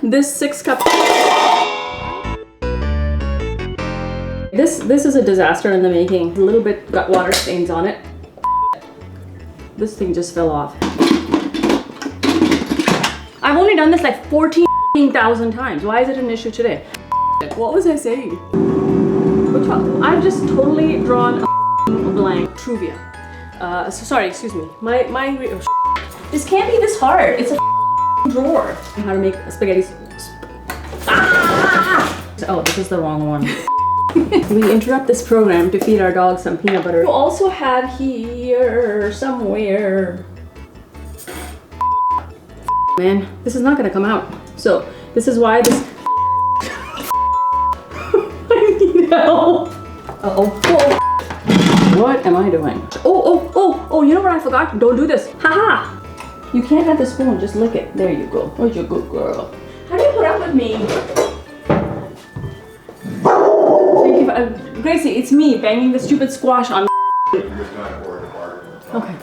This 6 cup. This is a disaster in the making. A little bit got water stains on it. This thing just fell off. I've only done this like 14,000 times. Why is it an issue today? What was I saying? Which one? I've just totally drawn a blank. Trivia. Sorry, excuse me. This can't be this hard. It's a drawer. How to make spaghetti. Oh, this is the wrong one. We interrupt this program to feed our dog some peanut butter. You also have here somewhere. Man, this is not gonna come out. So this is why this. I need help. What am I doing? Oh, you know what I forgot? Don't do this. Haha. You can't have the spoon, just lick it. There you go. Oh, you're a good girl. How do you put up with me? Gracie, it's me banging the stupid squash on. You're just not worried about it. Okay.